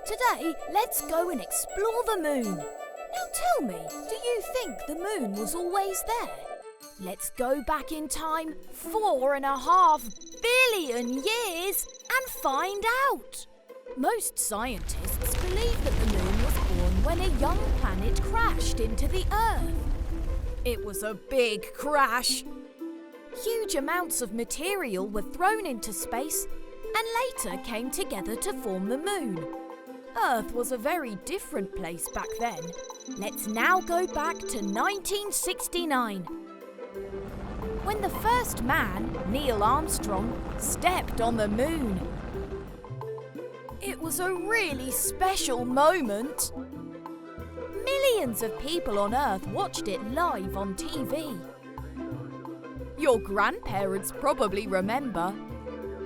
Today, let's go and explore the moon. Now tell me, do you think the moon was always there? Let's go back in time 4.5 billion years and find out. Most scientists believe that the moon was born when a young planet crashed into the Earth. It was a big crash. Huge amounts of material were thrown into space and later came together to form the moon. Earth was a very different place back then. Let's now go back to 1969. When the first man, Neil Armstrong, stepped on the moon. It was a really special moment. Millions of people on Earth watched it live on TV. Your grandparents probably remember.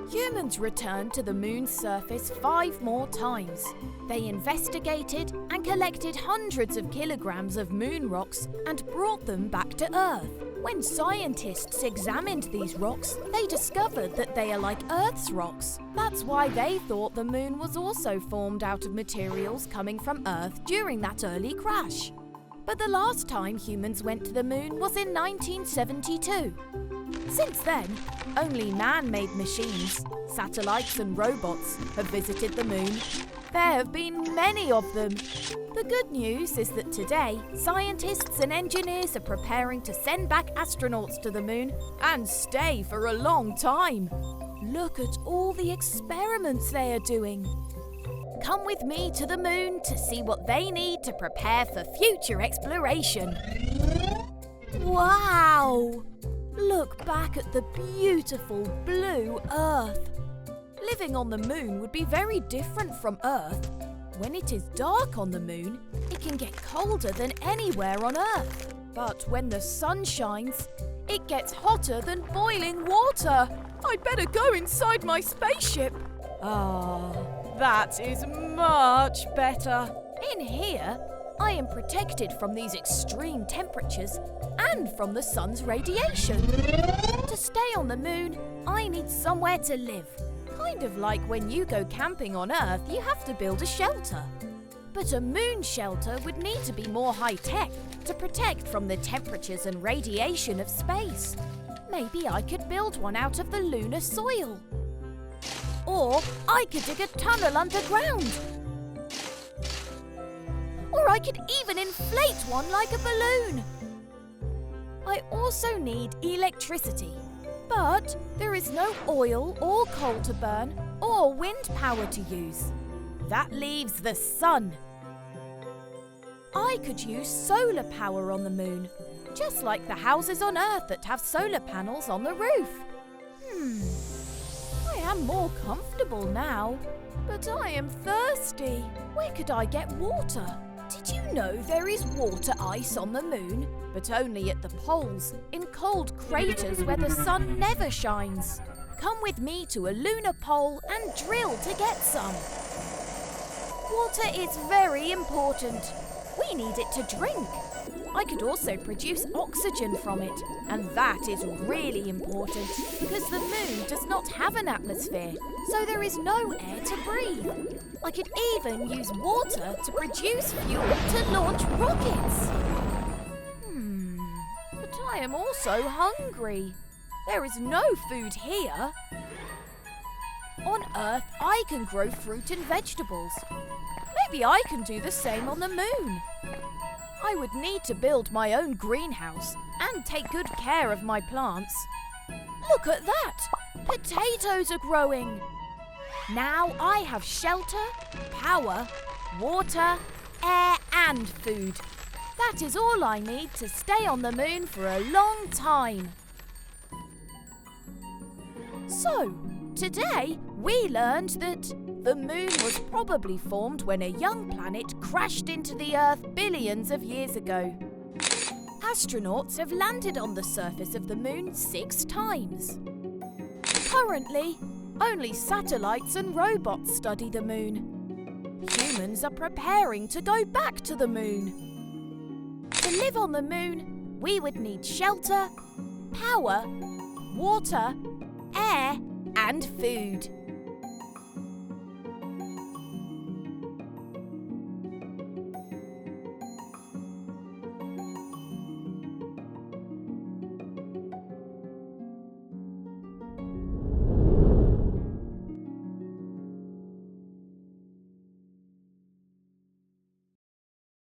Humans returned to the moon's surface 5 more times. They investigated and collected hundreds of kilograms of moon rocks and brought them back to Earth. When scientists examined these rocks, they discovered that they are like Earth's rocks. That's why they thought the moon was also formed out of materials coming from Earth during that early crash. But the last time humans went to the moon was in 1972. Since then, only man-made machines, satellites and robots have visited the moon. There have been many of them. The good news is that today, scientists and engineers are preparing to send back astronauts to the moon and stay for a long time. Look at all the experiments they are doing. Come with me to the moon to see what they need to prepare for future exploration. Wow! Look back at the beautiful blue Earth. Living on the moon would be very different from Earth. When it is dark on the moon, it can get colder than anywhere on Earth. But when the sun shines, it gets hotter than boiling water. I'd better go inside my spaceship. Ah, that is much better. In here, I am protected from these extreme temperatures and from the sun's radiation. To stay on the moon, I need somewhere to live. Kind of like when you go camping on Earth, you have to build a shelter. But a moon shelter would need to be more high-tech to protect from the temperatures and radiation of space. Maybe I could build one out of the lunar soil. Or I could dig a tunnel underground. Or I could even inflate one like a balloon. I also need electricity. But there is no oil or coal to burn or wind power to use. That leaves the sun. I could use solar power on the moon, just like the houses on Earth that have solar panels on the roof. I am more comfortable now, but I am thirsty. Where could I get water? Did you know there is water ice on the moon, but only at the poles, in cold craters where the sun never shines? Come with me to a lunar pole and drill to get some. Water is very important. We need it to drink. I could also produce oxygen from it, and that is really important because the moon does not have an atmosphere, so there is no air to breathe. I could even use water to produce fuel to launch rockets. But I am also hungry. There is no food here. On Earth, I can grow fruit and vegetables. Maybe I can do the same on the moon. I would need to build my own greenhouse and take good care of my plants. Look at that! Potatoes are growing. Now I have shelter, power, water, air and food. That is all I need to stay on the moon for a long time. So, today we learned that the moon was probably formed when a young planet crashed into the Earth billions of years ago. Astronauts have landed on the surface of the moon 6 times. Currently, only satellites and robots study the moon. Humans are preparing to go back to the moon. To live on the moon, we would need shelter, power, water, air and food.